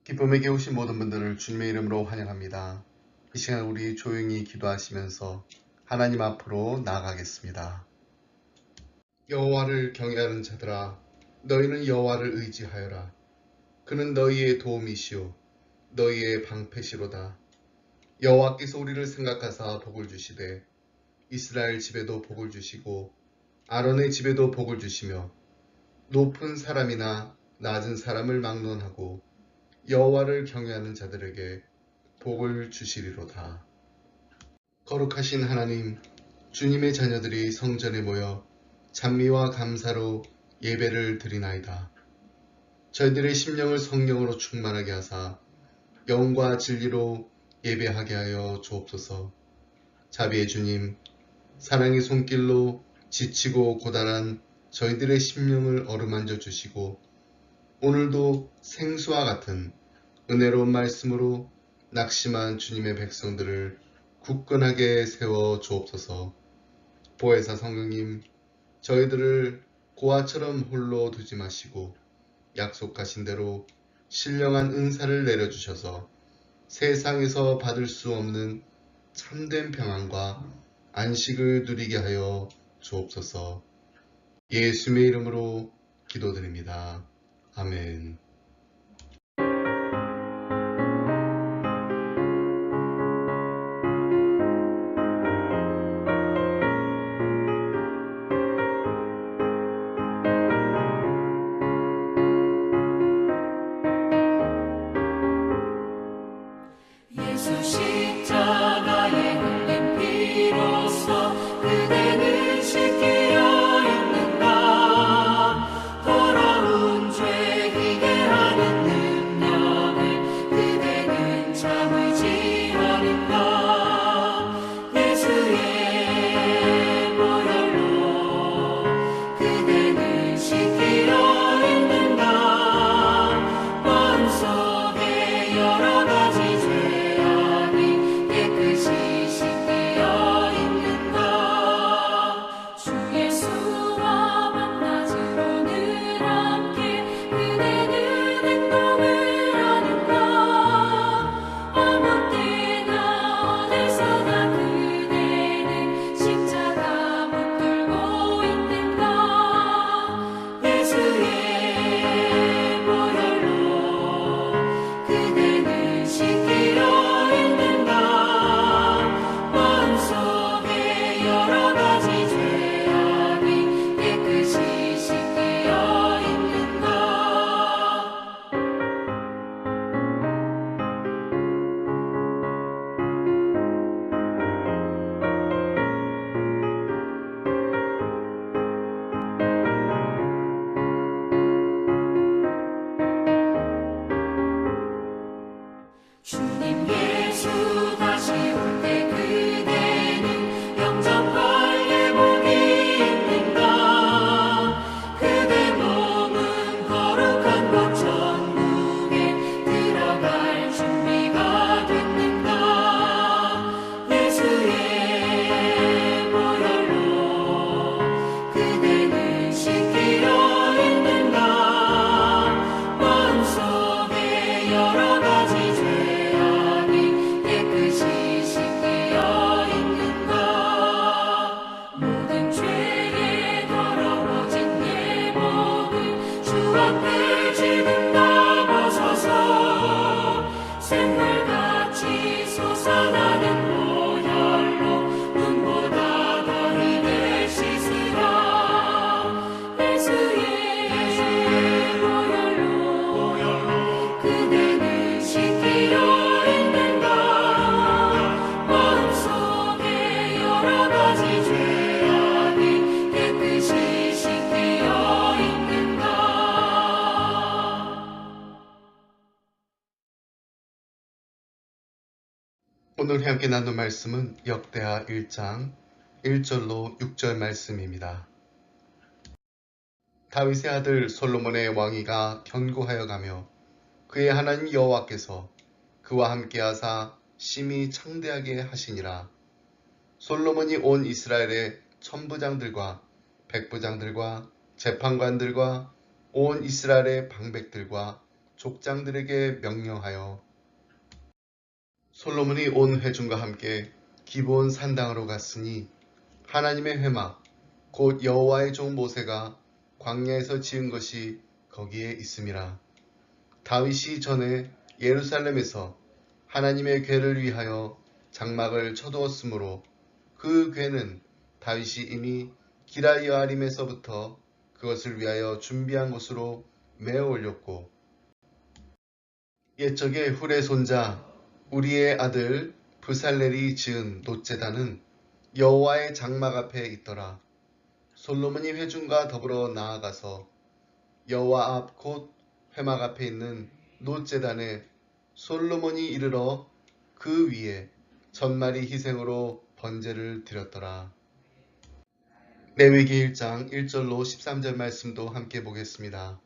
기쁨에게 오신 모든 분들을 주님의 이름으로 환영합니다. 이 시간 우리 조용히 기도하시면서 하나님 앞으로 나아가겠습니다. 여호와를 경외하는 자들아, 너희는 여호와를 의지하여라. 그는 너희의 도움이시오 너희의 방패시로다. 여호와께서 우리를 생각하사 복을 주시되 이스라엘 집에도 복을 주시고 아론의 집에도 복을 주시며 높은 사람이나 낮은 사람을 막론하고 여호와를 경외하는 자들에게 복을 주시리로다. 거룩하신 하나님, 주님의 자녀들이 성전에 모여 찬미와 감사로 예배를 드리나이다. 저희들의 심령을 성령으로 충만하게 하사 영과 진리로 예배하게 하여 주옵소서. 자비의 주님, 사랑의 손길로 지치고 고단한 저희들의 심령을 어루만져 주시고 오늘도 생수와 같은 은혜로운 말씀으로 낙심한 주님의 백성들을 굳건하게 세워 주옵소서. 보혜사 성령님, 저희들을 고아처럼 홀로 두지 마시고 약속하신 대로 신령한 은사를 내려주셔서 세상에서 받을 수 없는 참된 평안과 안식을 누리게 하여 주옵소서. 예수님의 이름으로 기도드립니다. 아멘. 예수 십자가에 흘린 피로써 그대는 씻기려 있는가. 더러운 죄 희게 하는 능력을 그대는 참을지 않은가. 예수의 보혈로 그대는 씻기려 있는가. 마음속에 여러 가지 주님 예수 다시 올 때 그대는 영접할 예복이 있는가. 그대 몸은 거룩한 곳 천국에 들어갈 준비가 됐는가. 예수의 보혈로 그대는 씻기려 있는가. 마음속에 여러 가지 모든 죄에 더러워진 예복을 주 앞에 지금 다 벗어서 샘물같이 솟아나는 보혈로 눈보다 더 희게 씻으라. 예수의 보혈로 그대는 씻기려 있는가. 마음속에 여러 가지 죄악이 깨끗이 씻기려 있는가. 오늘 함께 나눈 말씀은 역대하 1장 1절로 6절 말씀입니다. 다윗의 아들 솔로몬의 왕위가 견고하여 가며 그의 하나님 여호와께서 그와 함께 하사 심히 창대하게 하시니라. 솔로몬이 온 이스라엘의 천부장들과 백부장들과 재판관들과 온 이스라엘의 방백들과 족장들에게 명령하여 솔로몬이 온 회중과 함께 기브온 산당으로 갔으니 하나님의 회막 곧 여호와의 종 모세가 광야에서 지은 것이 거기에 있음이라. 다윗이 전에 예루살렘에서 하나님의 궤를 위하여 장막을 쳐두었으므로 그 궤는 다윗이 이미 기라여아림에서부터 그것을 위하여 준비한 곳으로 메어 올렸고, 옛적에 훌의 손자 우리의 아들 브살렐이 지은 놋제단은 여호와의 장막 앞에 있더라. 솔로몬이 회중과 더불어 나아가서 여호와 앞 곧 회막 앞에 있는 놋제단에 솔로몬이 이르러 그 위에 전마리 희생으로 번제를 드렸더라. 레위기 1장 1절로 13절 말씀도 함께 보겠습니다.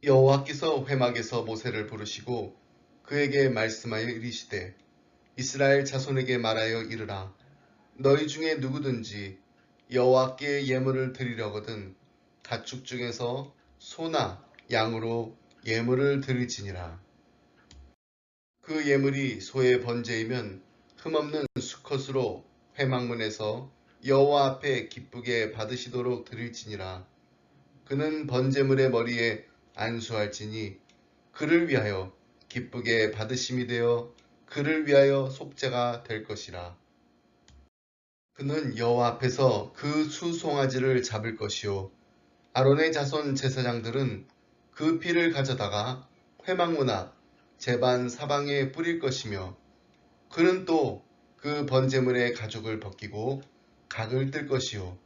여호와께서 회막에서 모세를 부르시고 그에게 말씀하여 이르시되 이스라엘 자손에게 말하여 이르라. 너희 중에 누구든지 여호와께 예물을 드리려거든 가축 중에서 소나 양으로 예물을 드릴지니라. 그 예물이 소의 번제이면 흠없는 수컷으로 회막문에서 여호와 앞에 기쁘게 받으시도록 드릴지니라. 그는 번제물의 머리에 안수할지니 그를 위하여 기쁘게 받으심이 되어 그를 위하여 속죄가 될 것이라. 그는 여호와 앞에서 그 수송아지를 잡을 것이요 아론의 자손 제사장들은 그 피를 가져다가 회막문 앞 제반 사방에 뿌릴 것이며 그는 또 그 번제물의 가죽을 벗기고 각을 뜰 것이요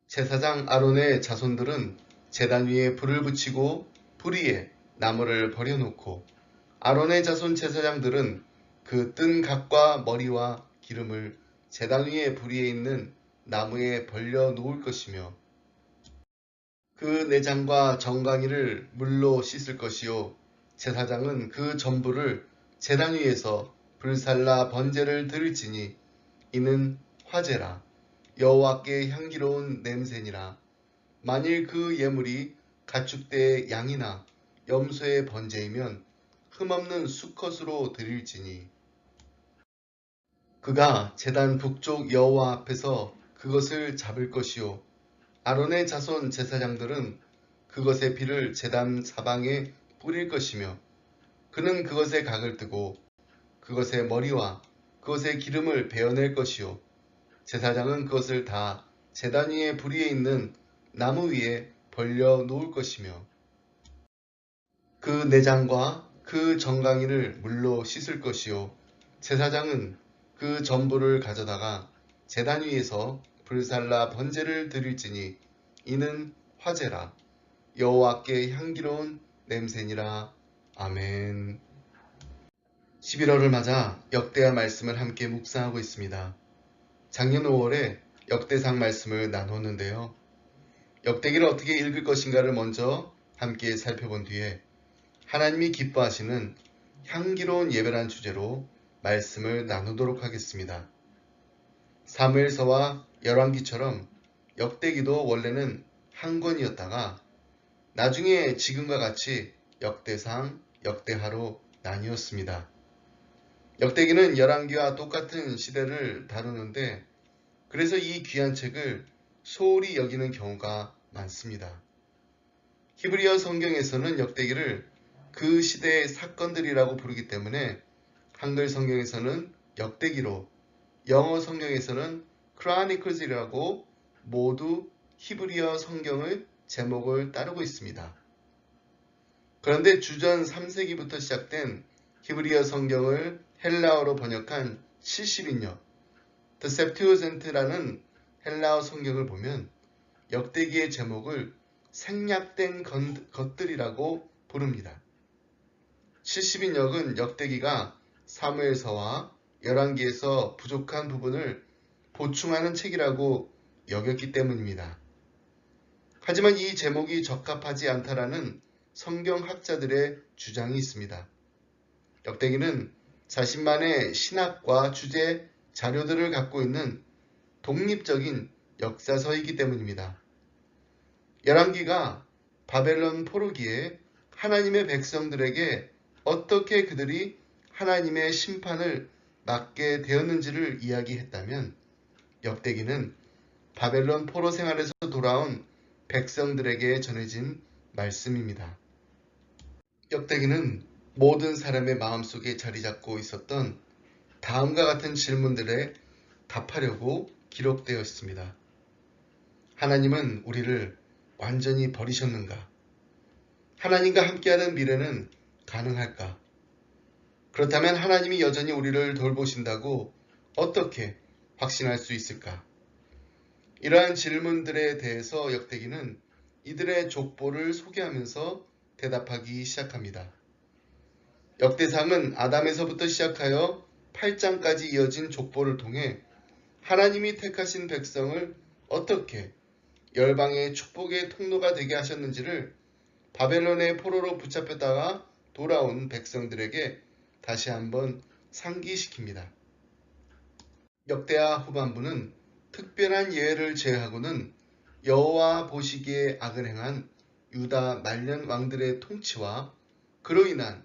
제사장 아론의 자손들은 제단 위에 불을 붙이고 불 위에 나무를 버려놓고 아론의 자손 제사장들은 그 뜬 각과 머리와 기름을 제단 위에 불 위에 있는 나무에 벌려 놓을 것이며 그 내장과 정강이를 물로 씻을 것이요 제사장은 그 전부를 제단 위에서 불살라 번제를 드릴지니 이는 화제라 여호와께 향기로운 냄새니라. 만일 그 예물이 가축대의 양이나 염소의 번제이면 흠없는 수컷으로 드릴지니 그가 제단 북쪽 여호와 앞에서 그것을 잡을 것이요 아론의 자손 제사장들은 그것의 피를 제단 사방에 뿌릴 것이며 그는 그것의 각을 뜨고 그것의 머리와 그것의 기름을 베어낼 것이요 제사장은 그것을 다 제단 위에 불 위에 있는 나무 위에 벌려 놓을 것이며 그 내장과 그 정강이를 물로 씻을 것이요 제사장은 그 전부를 가져다가 제단 위에서 불살라 번제를 드릴지니 이는 화제라 여호와께 향기로운 냄새니라. 아멘. 11월을 맞아 역대하 말씀을 함께 묵상하고 있습니다. 작년 5월에 역대상 말씀을 나눴는데요. 역대기를 어떻게 읽을 것인가를 먼저 함께 살펴본 뒤에 하나님이 기뻐하시는 향기로운 예배란 주제로 말씀을 나누도록 하겠습니다. 사무엘서와 열왕기처럼 역대기도 원래는 한 권이었다가 나중에 지금과 같이 역대상, 역대하로 나뉘었습니다. 역대기는 열왕기와 똑같은 시대를 다루는데 그래서 이 귀한 책을 소홀히 여기는 경우가 많습니다. 히브리어 성경에서는 역대기를 그 시대의 사건들이라고 부르기 때문에 한글 성경에서는 역대기로, 영어 성경에서는 Chronicles이라고 모두 히브리어 성경의 제목을 따르고 있습니다. 그런데 주전 3세기부터 시작된 히브리어 성경을 헬라어로 번역한 70인역 The Septuagint라는 헬라어 성경을 보면 역대기의 제목을 생략된 것들이라고 부릅니다. 70인역은 역대기가 사무엘서와 열왕기에서 부족한 부분을 보충하는 책이라고 여겼기 때문입니다. 하지만 이 제목이 적합하지 않다라는 성경학자들의 주장이 있습니다. 역대기는 자신만의 신학과 주제 자료들을 갖고 있는 독립적인 역사서이기 때문입니다. 열왕기가 바벨론 포로기에 하나님의 백성들에게 어떻게 그들이 하나님의 심판을 맞게 되었는지를 이야기했다면, 역대기는 바벨론 포로 생활에서 돌아온 백성들에게 전해진 말씀입니다. 역대기는 모든 사람의 마음속에 자리 잡고 있었던 다음과 같은 질문들에 답하려고 기록되어 있습니다. 하나님은 우리를 완전히 버리셨는가? 하나님과 함께하는 미래는 가능할까? 그렇다면 하나님이 여전히 우리를 돌보신다고 어떻게 확신할 수 있을까? 이러한 질문들에 대해서 역대기는 이들의 족보를 소개하면서 대답하기 시작합니다. 역대상은 아담에서부터 시작하여 8장까지 이어진 족보를 통해 하나님이 택하신 백성을 어떻게 열방의 축복의 통로가 되게 하셨는지를 바벨론의 포로로 붙잡혔다가 돌아온 백성들에게 다시 한번 상기시킵니다. 역대하 후반부는 특별한 예외를 제외하고는 여호와 보시기에 악을 행한 유다 말년 왕들의 통치와 그로 인한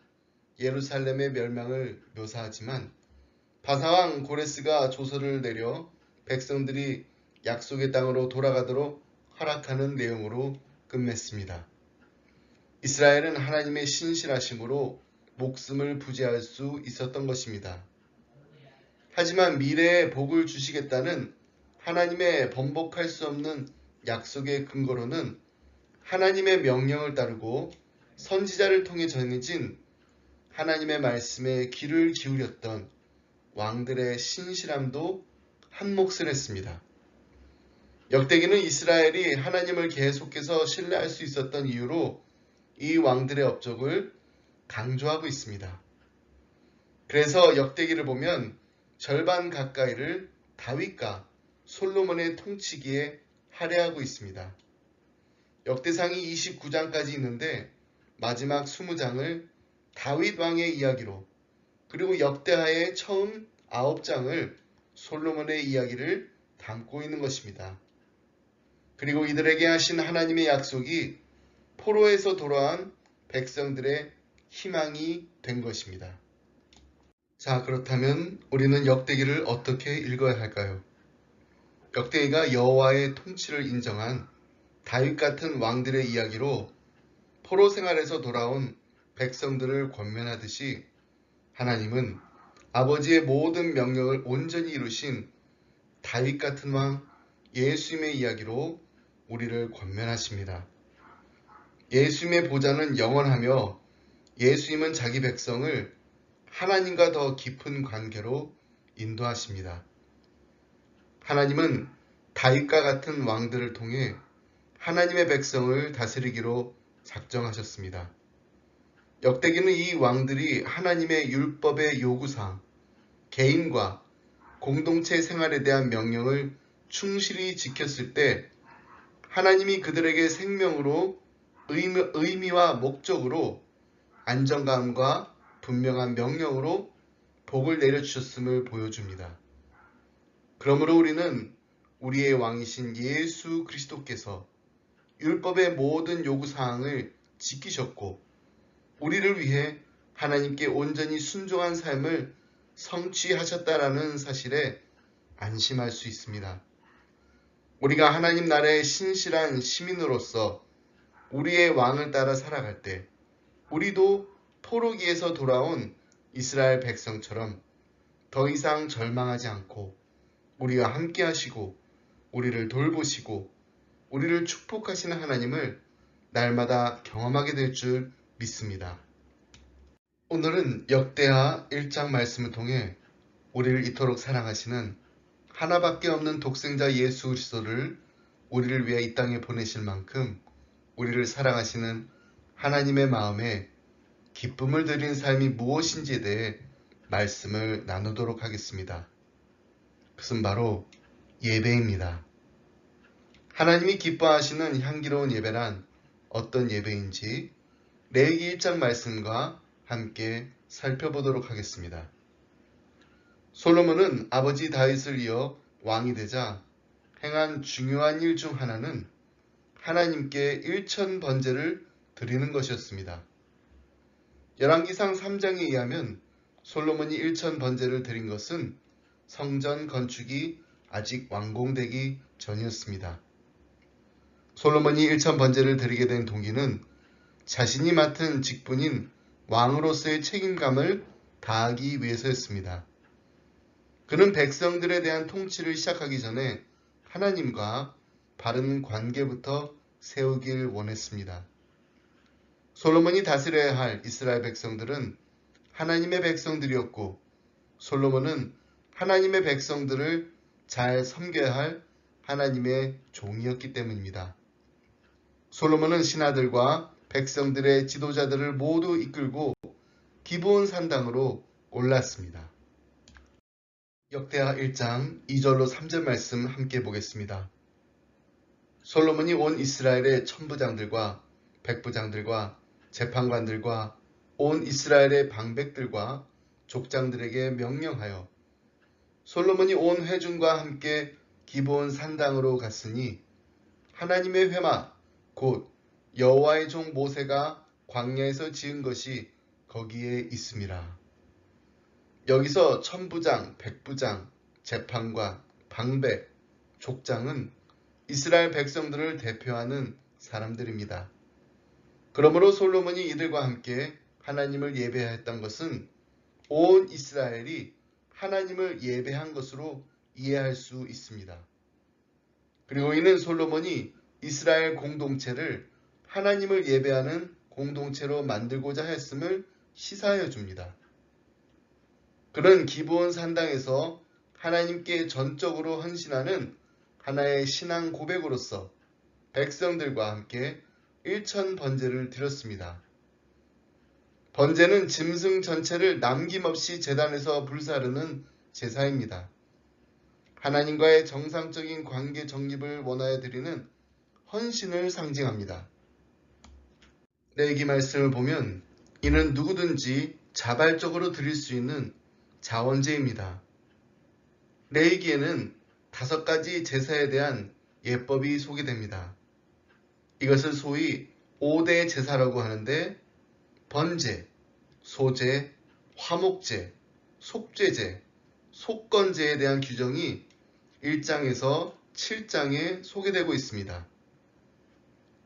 예루살렘의 멸망을 묘사하지만, 바사왕 고레스가 조서를 내려 백성들이 약속의 땅으로 돌아가도록 허락하는 내용으로 끝맺습니다. 이스라엘은 하나님의 신실하심으로 목숨을 부지할 수 있었던 것입니다. 하지만 미래에 복을 주시겠다는 하나님의 번복할 수 없는 약속의 근거로는 하나님의 명령을 따르고 선지자를 통해 전해진 하나님의 말씀에 귀를 기울였던 왕들의 신실함도 한몫을 했습니다. 역대기는 이스라엘이 하나님을 계속해서 신뢰할 수 있었던 이유로 이 왕들의 업적을 강조하고 있습니다. 그래서 역대기를 보면 절반 가까이를 다윗과 솔로몬의 통치기에 할애하고 있습니다. 역대상이 29장까지 있는데 마지막 20장을 다윗 왕의 이야기로, 그리고 역대하의 처음 9장을 솔로몬의 이야기를 담고 있는 것입니다. 그리고 이들에게 하신 하나님의 약속이 포로에서 돌아온 백성들의 희망이 된 것입니다. 자, 그렇다면 우리는 역대기를 어떻게 읽어야 할까요? 역대기가 여호와의 통치를 인정한 다윗 같은 왕들의 이야기로 포로 생활에서 돌아온 백성들을 권면하듯이, 하나님은 아버지의 모든 명령을 온전히 이루신 다윗 같은 왕 예수님의 이야기로 우리를 권면하십니다. 예수님의 보좌는 영원하며 예수님은 자기 백성을 하나님과 더 깊은 관계로 인도하십니다. 하나님은 다윗과 같은 왕들을 통해 하나님의 백성을 다스리기로 작정하셨습니다. 역대기는 이 왕들이 하나님의 율법의 요구사항, 개인과 공동체 생활에 대한 명령을 충실히 지켰을 때 하나님이 그들에게 생명으로 의미와 목적으로 안정감과 분명한 명령으로 복을 내려주셨음을 보여줍니다. 그러므로 우리는 우리의 왕이신 예수 그리스도께서 율법의 모든 요구사항을 지키셨고 우리를 위해 하나님께 온전히 순종한 삶을 성취하셨다라는 사실에 안심할 수 있습니다. 우리가 하나님 나라의 신실한 시민으로서 우리의 왕을 따라 살아갈 때 우리도 포로기에서 돌아온 이스라엘 백성처럼 더 이상 절망하지 않고 우리와 함께 하시고 우리를 돌보시고 우리를 축복하시는 하나님을 날마다 경험하게 될 줄 믿습니다. 오늘은 역대하 1장 말씀을 통해 우리를 이토록 사랑하시는 하나밖에 없는 독생자 예수 그리스도를 우리를 위해 이 땅에 보내실 만큼 우리를 사랑하시는 하나님의 마음에 기쁨을 드리는 삶이 무엇인지에 대해 말씀을 나누도록 하겠습니다. 그것은 바로 예배입니다. 하나님이 기뻐하시는 향기로운 예배란 어떤 예배인지 레위기 1장 말씀과 함께 살펴보도록 하겠습니다. 솔로몬은 아버지 다윗을 이어 왕이 되자 행한 중요한 일 중 하나는 하나님께 일천 번제를 드리는 것이었습니다. 열왕기상 3장에 의하면 솔로몬이 일천 번제를 드린 것은 성전 건축이 아직 완공되기 전이었습니다. 솔로몬이 일천 번제를 드리게 된 동기는 자신이 맡은 직분인 왕으로서의 책임감을 다하기 위해서였습니다. 그는 백성들에 대한 통치를 시작하기 전에 하나님과 바른 관계부터 세우길 원했습니다. 솔로몬이 다스려야 할 이스라엘 백성들은 하나님의 백성들이었고 솔로몬은 하나님의 백성들을 잘 섬겨야 할 하나님의 종이었기 때문입니다. 솔로몬은 신하들과 백성들의 지도자들을 모두 이끌고 기브온 산당으로 올랐습니다. 역대하 1장 2절로 3절 말씀 함께 보겠습니다. 솔로몬이 온 이스라엘의 천부장들과 백부장들과 재판관들과 온 이스라엘의 방백들과 족장들에게 명령하여 솔로몬이 온 회중과 함께 기브온 산당으로 갔으니 하나님의 회막 곧 여호와의 종 모세가 광야에서 지은 것이 거기에 있음이라. 여기서 천부장, 백부장, 재판관, 방백, 족장은 이스라엘 백성들을 대표하는 사람들입니다. 그러므로 솔로몬이 이들과 함께 하나님을 예배했던 것은 온 이스라엘이 하나님을 예배한 것으로 이해할 수 있습니다. 그리고 이는 솔로몬이 이스라엘 공동체를 하나님을 예배하는 공동체로 만들고자 했음을 시사해 줍니다. 그는 기브온 산당에서 하나님께 전적으로 헌신하는 하나의 신앙 고백으로서 백성들과 함께 일천 번제를 드렸습니다. 번제는 짐승 전체를 남김없이 제단에서 불사르는 제사입니다. 하나님과의 정상적인 관계 정립을 원하여 드리는 헌신을 상징합니다. 레위기 말씀을 보면 이는 누구든지 자발적으로 드릴 수 있는 자원제입니다. 레위기에는 5가지 제사에 대한 예법이 소개됩니다. 이것을 소위 5대 제사라고 하는데 번제, 소제, 화목제, 속죄제, 속건제에 대한 규정이 1장에서 7장에 소개되고 있습니다.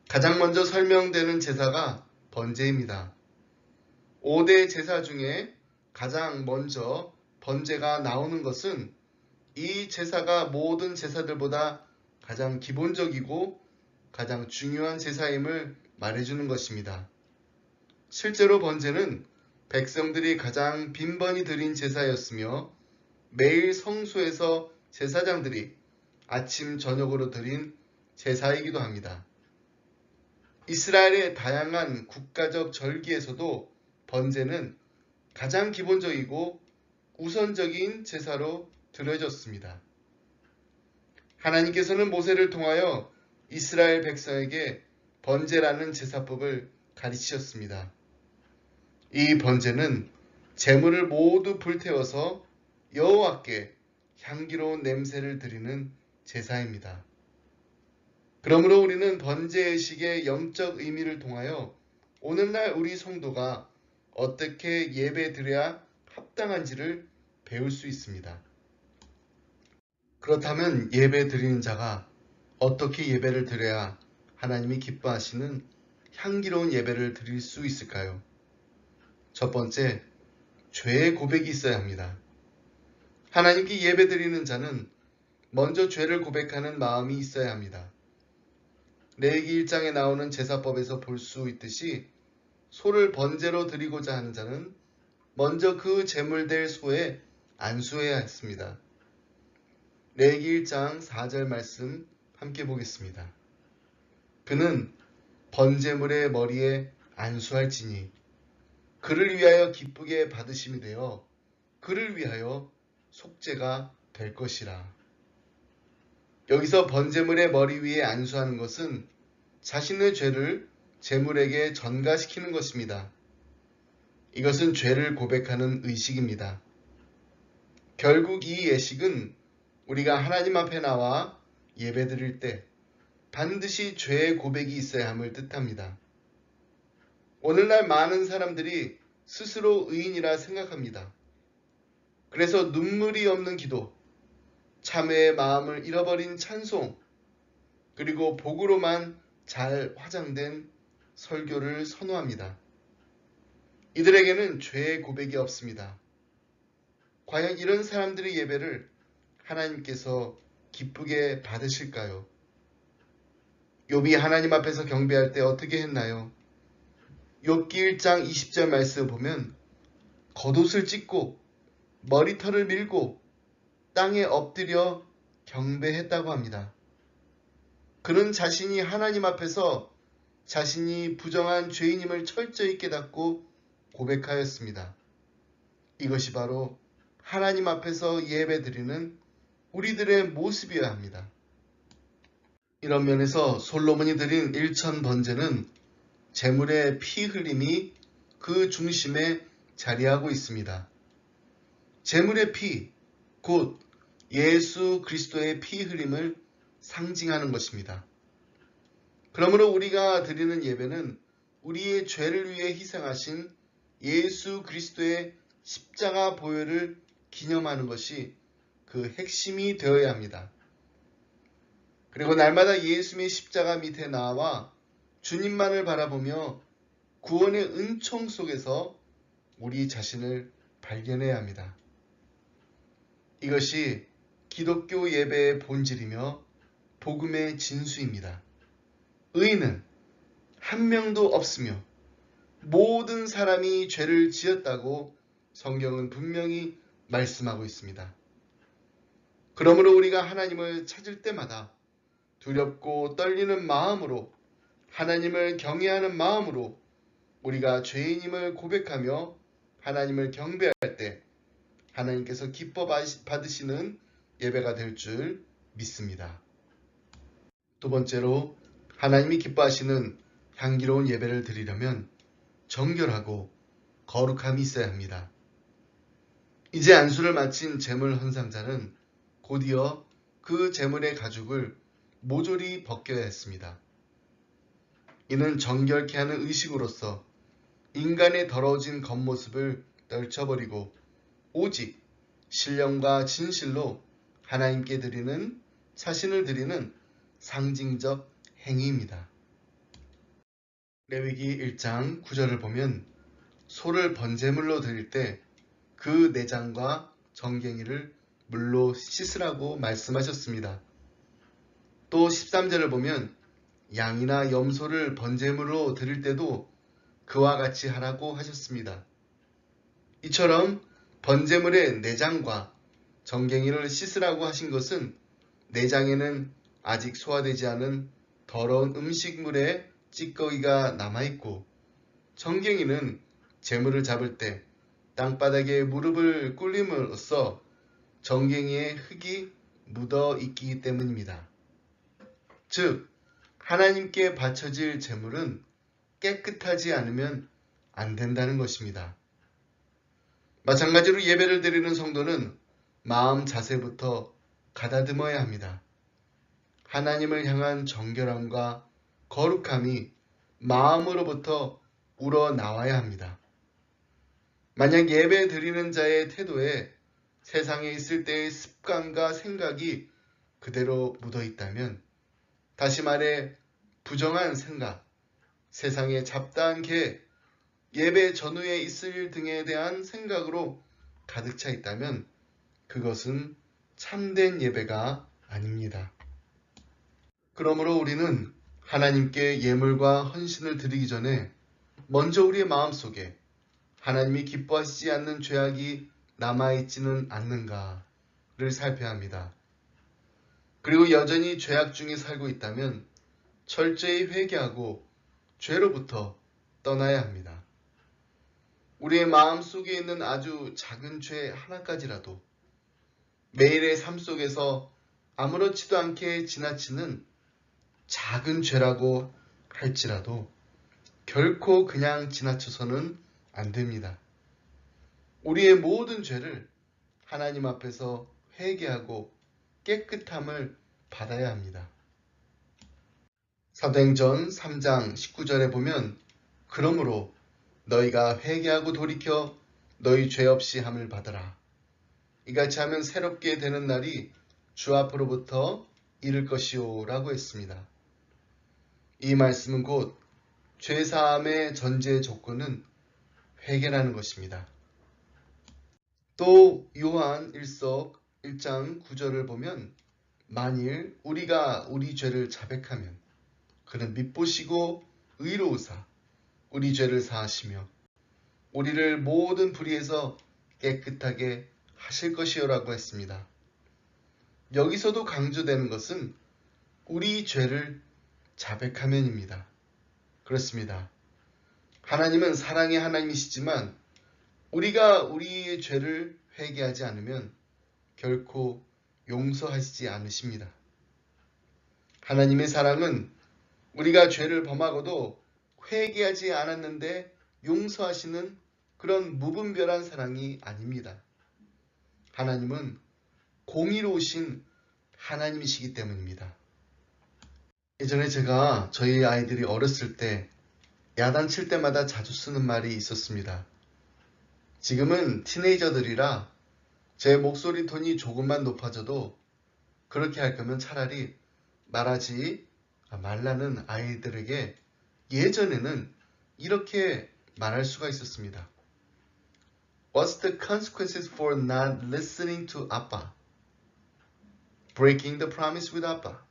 가장 먼저 설명되는 제사가 번제입니다. 5대 제사 중에 가장 먼저 번제가 나오는 것은 이 제사가 모든 제사들보다 가장 기본적이고 가장 중요한 제사임을 말해주는 것입니다. 실제로 번제는 백성들이 가장 빈번히 드린 제사였으며 매일 성소에서 제사장들이 아침 저녁으로 드린 제사이기도 합니다. 이스라엘의 다양한 국가적 절기에서도 번제는 가장 기본적이고 우선적인 제사로 드려졌습니다. 하나님께서는 모세를 통하여 이스라엘 백성에게 번제라는 제사법을 가르치셨습니다. 이 번제는 제물을 모두 불태워서 여호와께 향기로운 냄새를 드리는 제사입니다. 그러므로 우리는 번제의식의 영적 의미를 통하여 오늘날 우리 성도가 어떻게 예배드려야 합당한지를 배울 수 있습니다. 그렇다면 예배 드리는 자가 어떻게 예배를 드려야 하나님이 기뻐하시는 향기로운 예배를 드릴 수 있을까요? 첫 번째, 죄의 고백이 있어야 합니다. 하나님께 예배 드리는 자는 먼저 죄를 고백하는 마음이 있어야 합니다. 레위기 1장에 나오는 제사법에서 볼 수 있듯이 소를 번제로 드리고자 하는 자는 먼저 그 제물될 소에 안수해야 했습니다. 레위기 1장 4절 말씀 함께 보겠습니다. 그는 번제물의 머리에 안수할지니 그를 위하여 기쁘게 받으심이 되어 그를 위하여 속죄가 될 것이라. 여기서 번제물의 머리 위에 안수하는 것은 자신의 죄를 제물에게 전가시키는 것입니다. 이것은 죄를 고백하는 의식입니다. 결국 이 예식은 우리가 하나님 앞에 나와 예배드릴 때 반드시 죄의 고백이 있어야 함을 뜻합니다. 오늘날 많은 사람들이 스스로 의인이라 생각합니다. 그래서 눈물이 없는 기도, 참회의 마음을 잃어버린 찬송, 그리고 복으로만 잘 화장된 설교를 선호합니다. 이들에게는 죄의 고백이 없습니다. 과연 이런 사람들의 예배를 하나님께서 기쁘게 받으실까요? 욥이 하나님 앞에서 경배할 때 어떻게 했나요? 욥기 1장 20절 말씀을 보면 겉옷을 찢고 머리털을 밀고 땅에 엎드려 경배했다고 합니다. 그는 자신이 하나님 앞에서 자신이 부정한 죄인임을 철저히 깨닫고 고백하였습니다. 이것이 바로 하나님 앞에서 예배드리는 우리들의 모습이어야 합니다. 이런 면에서 솔로몬이 드린 일천 번제는 제물의 피 흘림이 그 중심에 자리하고 있습니다. 제물의 피, 곧 예수 그리스도의 피 흘림을 상징하는 것입니다. 그러므로 우리가 드리는 예배는 우리의 죄를 위해 희생하신 예수 그리스도의 십자가 보혈을 기념하는 것이 그 핵심이 되어야 합니다. 그리고 날마다 예수님의 십자가 밑에 나와 주님만을 바라보며 구원의 은총 속에서 우리 자신을 발견해야 합니다. 이것이 기독교 예배의 본질이며 복음의 진수입니다. 의인은 한 명도 없으며 모든 사람이 죄를 지었다고 성경은 분명히 말씀하고 있습니다. 그러므로 우리가 하나님을 찾을 때마다 두렵고 떨리는 마음으로 하나님을 경외하는 마음으로 우리가 죄인임을 고백하며 하나님을 경배할 때 하나님께서 기뻐 받으시는 예배가 될 줄 믿습니다. 두 번째로 하나님이 기뻐하시는 향기로운 예배를 드리려면 정결하고 거룩함이 있어야 합니다. 이제 안수를 마친 제물 헌상자는 곧이어 그 제물의 가죽을 모조리 벗겨야 했습니다. 이는 정결케 하는 의식으로서 인간의 더러워진 겉모습을 떨쳐버리고 오직 신령과 진실로 하나님께 드리는 자신을 드리는 상징적 행위입니다. 레위기 1장 9절을 보면 소를 번제물로 드릴 때 그 내장과 정갱이를 물로 씻으라고 말씀하셨습니다. 또 13절을 보면 양이나 염소를 번제물로 드릴 때도 그와 같이 하라고 하셨습니다. 이처럼 번제물의 내장과 정갱이를 씻으라고 하신 것은 내장에는 아직 소화되지 않은 더러운 음식물의 찌꺼기가 남아있고 정갱이는 제물을 잡을 때 땅바닥에 무릎을 꿇림으로써 정갱이에 흙이 묻어 있기 때문입니다. 즉 하나님께 바쳐질 제물은 깨끗하지 않으면 안 된다는 것입니다. 마찬가지로 예배를 드리는 성도는 마음 자세부터 가다듬어야 합니다. 하나님을 향한 정결함과 거룩함이 마음으로부터 우러나와야 합니다. 만약 예배 드리는 자의 태도에 세상에 있을 때의 습관과 생각이 그대로 묻어 있다면, 다시 말해 부정한 생각, 세상의 잡다한 계획, 예배 전후에 있을 일 등에 대한 생각으로 가득 차 있다면 그것은 참된 예배가 아닙니다. 그러므로 우리는 하나님께 예물과 헌신을 드리기 전에 먼저 우리의 마음속에 하나님이 기뻐하시지 않는 죄악이 남아있지는 않는가를 살펴야 합니다. 그리고 여전히 죄악 중에 살고 있다면 철저히 회개하고 죄로부터 떠나야 합니다. 우리의 마음속에 있는 아주 작은 죄 하나까지라도 매일의 삶 속에서 아무렇지도 않게 지나치는 작은 죄라고 할지라도 결코 그냥 지나쳐서는 안 됩니다. 우리의 모든 죄를 하나님 앞에서 회개하고 깨끗함을 받아야 합니다. 사도행전 3장 19절에 보면 그러므로 너희가 회개하고 돌이켜 너희 죄 없이 함을 받으라. 이같이 하면 새롭게 되는 날이 주 앞으로부터 이를 것이오 라고 했습니다. 이 말씀은 곧 죄사함의 전제 조건은 회개라는 것입니다. 또 요한 1서 1장 9절을 보면 만일 우리가 우리 죄를 자백하면 그는 밉보시고 의로우사 우리 죄를 사하시며 우리를 모든 불의에서 깨끗하게 하실 것이요라고 했습니다. 여기서도 강조되는 것은 우리 죄를 자백하면입니다. 그렇습니다. 하나님은 사랑의 하나님이시지만 우리가 우리의 죄를 회개하지 않으면 결코 용서하시지 않으십니다. 하나님의 사랑은 우리가 죄를 범하고도 회개하지 않았는데 용서하시는 그런 무분별한 사랑이 아닙니다. 하나님은 공의로우신 하나님이시기 때문입니다. 예전에 제가 저희 아이들이 어렸을 때 야단칠 때마다 자주 쓰는 말이 있었습니다. 지금은 티네이저들이라 제 목소리 톤이 조금만 높아져도 그렇게 할 거면 차라리 말하지 말라는 아이들에게 예전에는 이렇게 말할 수가 있었습니다. What's the consequences for not listening to 아빠? Breaking the promise with 아빠.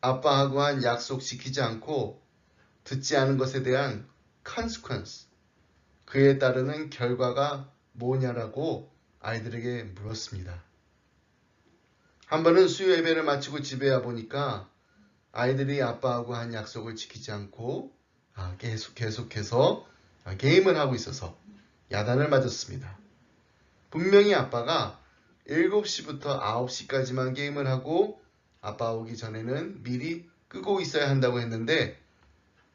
아빠하고 한 약속 지키지 않고 듣지 않은 것에 대한 consequence, 그에 따르는 결과가 뭐냐라고 아이들에게 물었습니다. 한 번은 수요 예배를 마치고 집에 와 보니까 아이들이 아빠하고 한 약속을 지키지 않고 계속해서 게임을 하고 있어서 야단을 맞았습니다. 분명히 아빠가 7시부터 9시까지만 게임을 하고 아빠 오기 전에는 미리 끄고 있어야 한다고 했는데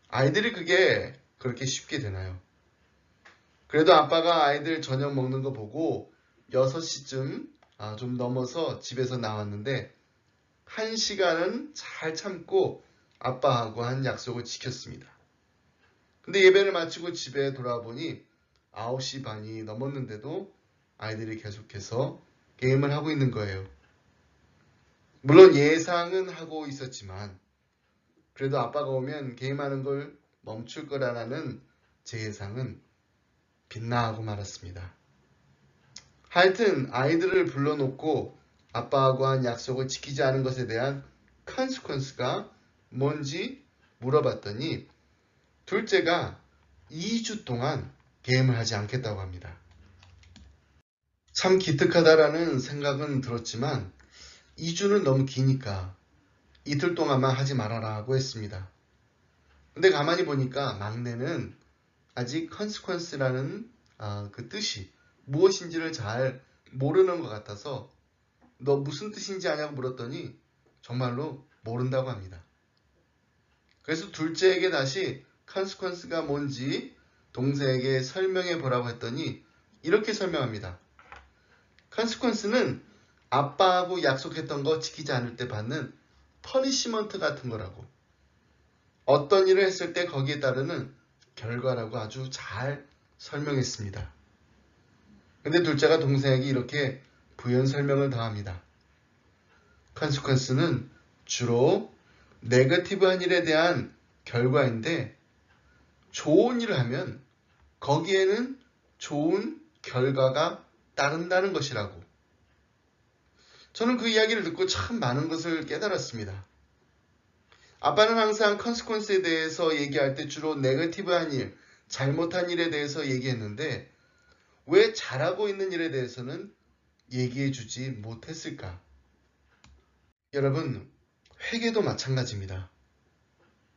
아이들이 그게 그렇게 쉽게 되나요? 그래도 아빠가 아이들 저녁 먹는 거 보고 6시쯤 좀 넘어서 집에서 나왔는데 1시간은 잘 참고 아빠하고 한 약속을 지켰습니다. 근데 예배를 마치고 집에 돌아보니 9시 반이 넘었는데도 아이들이 계속해서 게임을 하고 있는 거예요. 물론 예상은 하고 있었지만 그래도 아빠가 오면 게임하는 걸 멈출 거라는 제 예상은 빗나가고 말았습니다. 하여튼 아이들을 불러놓고 아빠하고 한 약속을 지키지 않은 것에 대한 consequence가 뭔지 물어봤더니 둘째가 2주 동안 게임을 하지 않겠다고 합니다. 참 기특하다라는 생각은 들었지만 2주는 너무 기니까 이틀 동안만 하지 말아라고 했습니다. 근데 가만히 보니까 막내는 아직 consequence라는 그 뜻이 무엇인지를 잘 모르는 것 같아서 너 무슨 뜻인지 아냐고 물었더니 정말로 모른다고 합니다. 그래서 둘째에게 다시 consequence가 뭔지 동생에게 설명해 보라고 했더니 이렇게 설명합니다. consequence는 아빠하고 약속했던 거 지키지 않을 때 받는 퍼니시먼트 같은 거라고. 어떤 일을 했을 때 거기에 따르는 결과라고 아주 잘 설명했습니다. 근데 둘째가 동생에게 이렇게 부연 설명을 더합니다. consequence는 주로 네거티브한 일에 대한 결과인데 좋은 일을 하면 거기에는 좋은 결과가 따른다는 것이라고. 저는 그 이야기를 듣고 참 많은 것을 깨달았습니다. 아빠는 항상 consequence에 대해서 얘기할 때 주로 네거티브한 일, 잘못한 일에 대해서 얘기했는데 왜 잘하고 있는 일에 대해서는 얘기해 주지 못했을까? 여러분, 회개도 마찬가지입니다.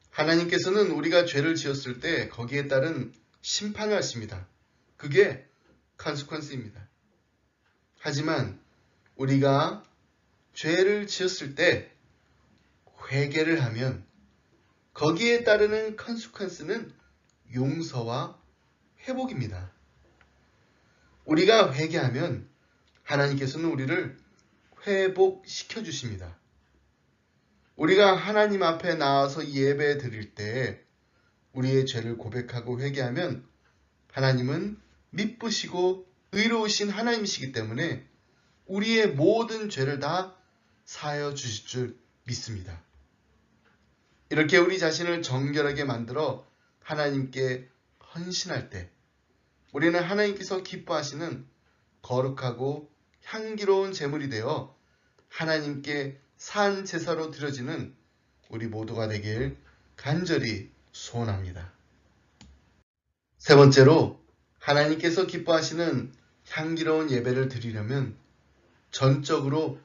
하나님께서는 우리가 죄를 지었을 때 거기에 따른 심판을 하십니다. 그게 consequence입니다. 하지만 우리가 죄를 지었을 때 회개를 하면 거기에 따르는 consequence는 용서와 회복입니다. 우리가 회개하면 하나님께서는 우리를 회복시켜 주십니다. 우리가 하나님 앞에 나와서 예배 드릴 때 우리의 죄를 고백하고 회개하면 하나님은 미쁘시고 의로우신 하나님이시기 때문에 우리의 모든 죄를 다 사하여 주실 줄 믿습니다. 이렇게 우리 자신을 정결하게 만들어 하나님께 헌신할 때 우리는 하나님께서 기뻐하시는 거룩하고 향기로운 제물이 되어 하나님께 산 제사로 드려지는 우리 모두가 되길 간절히 소원합니다. 세 번째로 하나님께서 기뻐하시는 향기로운 예배를 드리려면 전적으로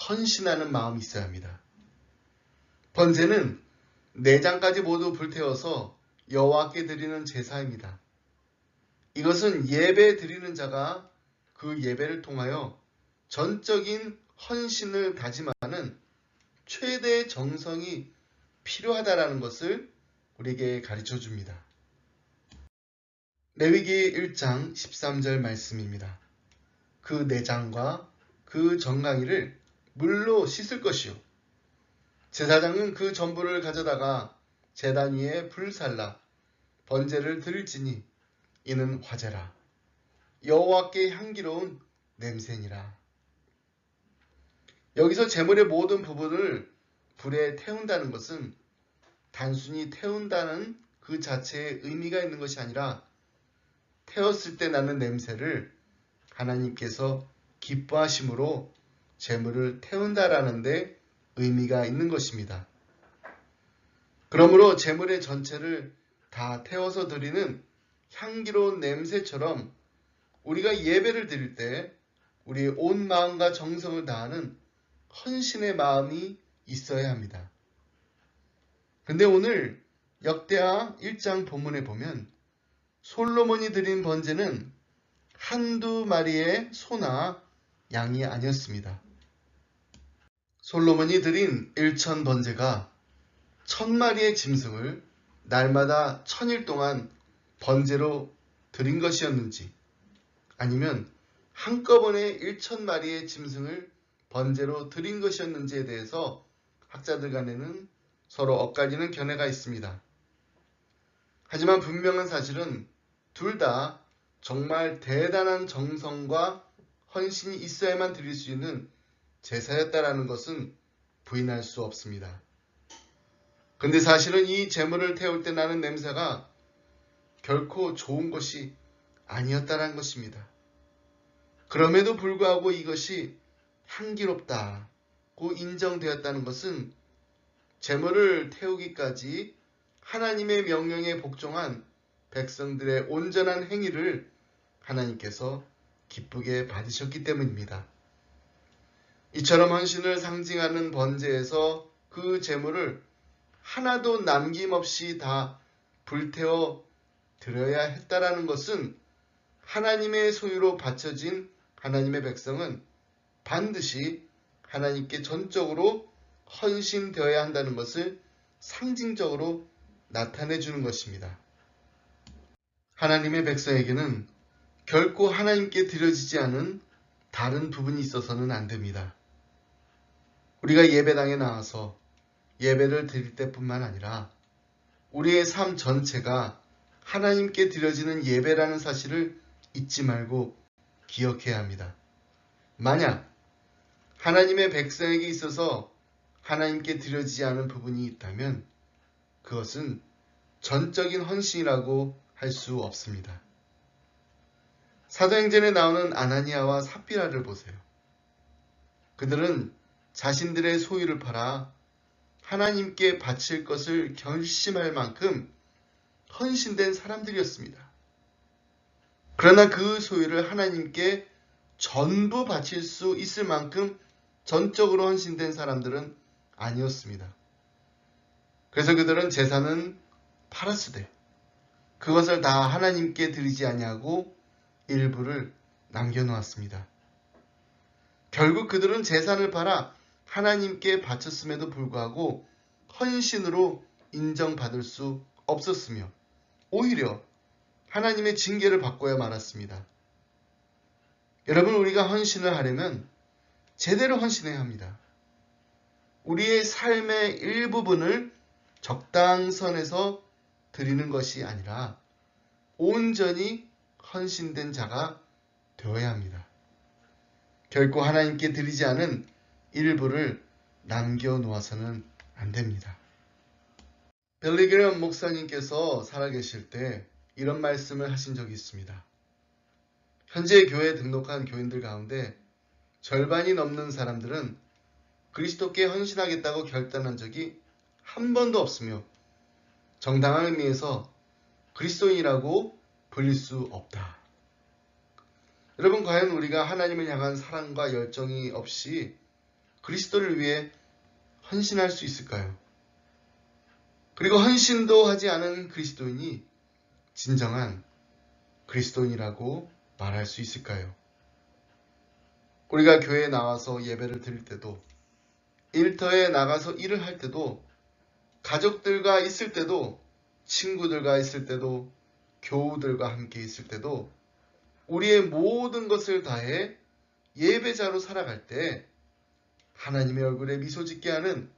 헌신하는 마음이 있어야 합니다. 번제는 내장까지 모두 불태워서 여호와께 드리는 제사입니다. 이것은 예배 드리는 자가 그 예배를 통하여 전적인 헌신을 다짐하는 최대의 정성이 필요하다라는 것을 우리에게 가르쳐 줍니다. 레위기 1장 13절 말씀입니다. 그 내장과 그 정강이를 물로 씻을 것이요 제사장은 그 전부를 가져다가 제단 위에 불살라 번제를 드릴지니 이는 화제라 여호와께 향기로운 냄새니라. 여기서 제물의 모든 부분을 불에 태운다는 것은 단순히 태운다는 그 자체의 의미가 있는 것이 아니라 태웠을 때 나는 냄새를 하나님께서 기뻐하심으로 제물을 태운다라는 데 의미가 있는 것입니다. 그러므로 제물의 전체를 다 태워서 드리는 향기로운 냄새처럼 우리가 예배를 드릴 때 우리의 온 마음과 정성을 다하는 헌신의 마음이 있어야 합니다. 근데 오늘 역대하 1장 본문에 보면 솔로몬이 드린 번제는 한두 마리의 소나 양이 아니었습니다. 솔로몬이 드린 1천 번제가 1000마리의 짐승을 날마다 1000일 동안 번제로 드린 것이었는지 아니면 한꺼번에 1000마리의 짐승을 번제로 드린 것이었는지에 대해서 학자들 간에는 서로 엇갈리는 견해가 있습니다. 하지만 분명한 사실은 둘 다 정말 대단한 정성과 헌신이 있어야만 드릴 수 있는 제사였다라는 것은 부인할 수 없습니다. 근데 사실은 이 제물을 태울 때 나는 냄새가 결코 좋은 것이 아니었다라는 것입니다. 그럼에도 불구하고 이것이 향기롭다고 인정되었다는 것은 제물을 태우기까지 하나님의 명령에 복종한 백성들의 온전한 행위를 하나님께서 기쁘게 받으셨기 때문입니다. 이처럼 헌신을 상징하는 번제에서 그 제물을 하나도 남김없이 다 불태워 드려야 했다라는 것은 하나님의 소유로 바쳐진 하나님의 백성은 반드시 하나님께 전적으로 헌신되어야 한다는 것을 상징적으로 나타내 주는 것입니다. 하나님의 백성에게는 결코 하나님께 드려지지 않은 다른 부분이 있어서는 안 됩니다. 우리가 예배당에 나와서 예배를 드릴 때뿐만 아니라 우리의 삶 전체가 하나님께 드려지는 예배라는 사실을 잊지 말고 기억해야 합니다. 만약 하나님의 백성에게 있어서 하나님께 드려지지 않은 부분이 있다면 그것은 전적인 헌신이라고 할 수 없습니다. 사도행전에 나오는 아나니아와 삽비라를 보세요. 그들은 자신들의 소유를 팔아 하나님께 바칠 것을 결심할 만큼 헌신된 사람들이었습니다. 그러나 그 소유를 하나님께 전부 바칠 수 있을 만큼 전적으로 헌신된 사람들은 아니었습니다. 그래서 그들은 재산은 팔았으되 그것을 다 하나님께 드리지 아니하고 일부를 남겨놓았습니다. 결국 그들은 재산을 팔아 하나님께 바쳤음에도 불구하고 헌신으로 인정받을 수 없었으며 오히려 하나님의 징계를 받고야 말았습니다. 여러분, 우리가 헌신을 하려면 제대로 헌신해야 합니다. 우리의 삶의 일부분을 적당선에서 드리는 것이 아니라 온전히 헌신된 자가 되어야 합니다. 결코 하나님께 드리지 않은 일부를 남겨놓아서는 안 됩니다. 빌리그램 목사님께서 살아계실 때 이런 말씀을 하신 적이 있습니다. 현재 교회에 등록한 교인들 가운데 절반이 넘는 사람들은 그리스도께 헌신하겠다고 결단한 적이 한 번도 없으며 정당한 의미에서 그리스도인이라고 불릴 수 없다. 여러분, 과연 우리가 하나님을 향한 사랑과 열정이 없이 그리스도를 위해 헌신할 수 있을까요? 그리고 헌신도 하지 않은 그리스도인이 진정한 그리스도인이라고 말할 수 있을까요? 우리가 교회에 나와서 예배를 드릴 때도, 일터에 나가서 일을 할 때도, 가족들과 있을 때도, 친구들과 있을 때도, 교우들과 함께 있을 때도 우리의 모든 것을 다해 예배자로 살아갈 때 하나님의 얼굴에 미소 짓게 하는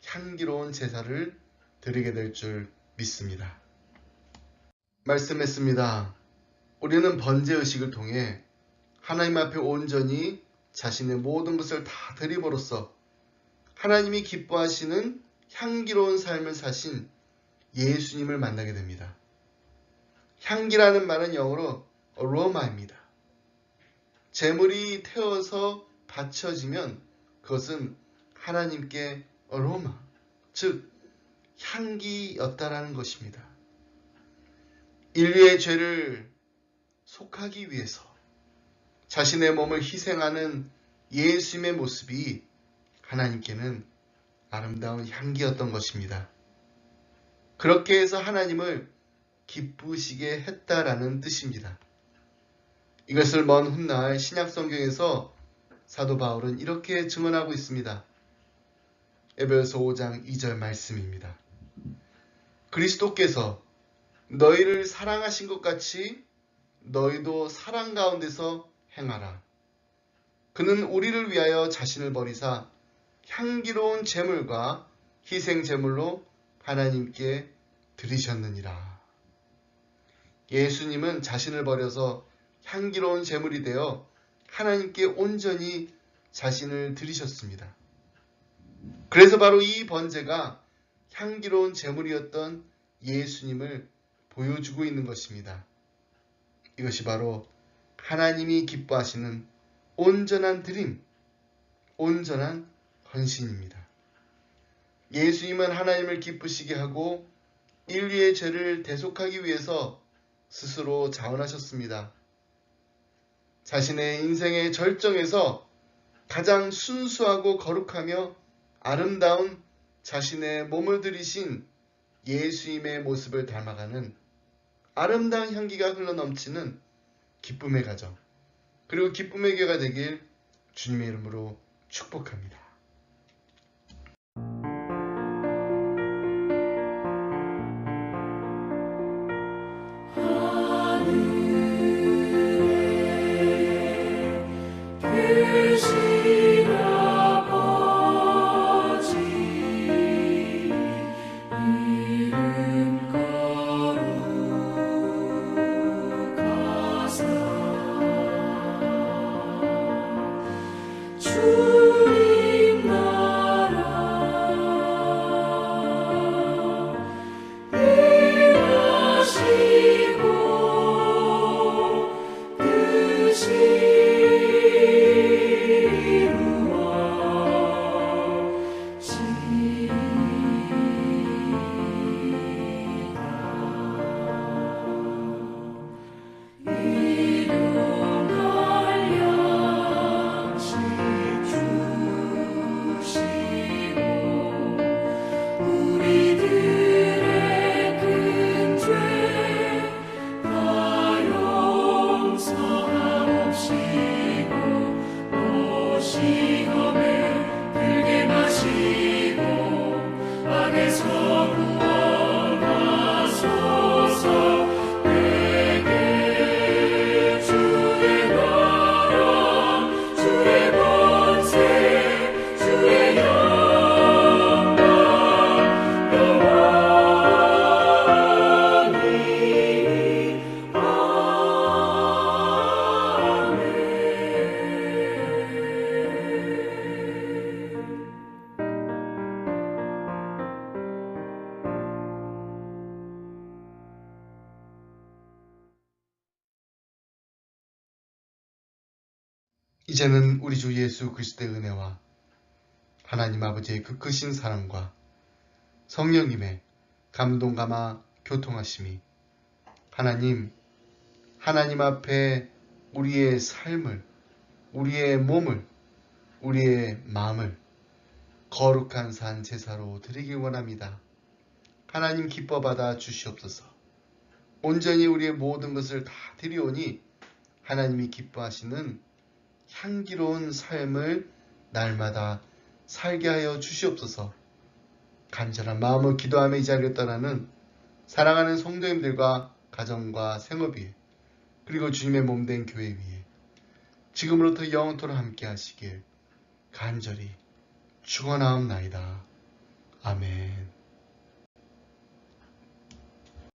향기로운 제사를 드리게 될 줄 믿습니다. 말씀했습니다. 우리는 번제의식을 통해 하나님 앞에 온전히 자신의 모든 것을 다 드림으로써 하나님이 기뻐하시는 향기로운 삶을 사신 예수님을 만나게 됩니다. 향기라는 말은 영어로 aroma입니다. 제물이 태워서 바쳐지면 그것은 하나님께 aroma, 즉 향기였다라는 것입니다. 인류의 죄를 속하기 위해서 자신의 몸을 희생하는 예수님의 모습이 하나님께는 아름다운 향기였던 것입니다. 그렇게 해서 하나님을 기쁘시게 했다라는 뜻입니다. 이것을 먼 훗날 신약 성경에서 사도 바울은 이렇게 증언하고 있습니다. 에베소서 5장 2절 말씀입니다. 그리스도께서 너희를 사랑하신 것 같이 너희도 사랑 가운데서 행하라. 그는 우리를 위하여 자신을 버리사 향기로운 제물과 희생 제물로 하나님께 드리셨느니라. 예수님은 자신을 버려서 향기로운 제물이 되어 하나님께 온전히 자신을 드리셨습니다. 그래서 바로 이 번제가 향기로운 제물이었던 예수님을 보여주고 있는 것입니다. 이것이 바로 하나님이 기뻐하시는 온전한 드림, 온전한 헌신입니다. 예수님은 하나님을 기쁘시게 하고 인류의 죄를 대속하기 위해서 스스로 자원하셨습니다. 자신의 인생의 절정에서 가장 순수하고 거룩하며 아름다운 자신의 몸을 들이신 예수님의 모습을 닮아가는 아름다운 향기가 흘러넘치는 기쁨의 가정, 그리고 기쁨의 교회가 되길 주님의 이름으로 축복합니다. 계신 아버지 이름 거룩하사 주님 나라 이제는 우리 주 예수 그리스도의 은혜와 하나님 아버지의 그 크신 사랑과 성령님의 감동 감화 교통하심이 하나님 앞에 우리의 삶을, 우리의 몸을, 우리의 마음을 거룩한 산 제사로 드리길 원합니다. 하나님 기뻐 받아 주시옵소서. 온전히 우리의 모든 것을 다 드리오니 하나님이 기뻐하시는 향기로운 삶을 날마다 살게 하여 주시옵소서. 간절한 마음으로 기도하며 이 자리를 떠나는 사랑하는 성도님들과 가정과 생업 위에 그리고 주님의 몸된 교회 위에 지금으로부터 영원토록 함께 하시길 간절히 축원하옵나이다. 아멘.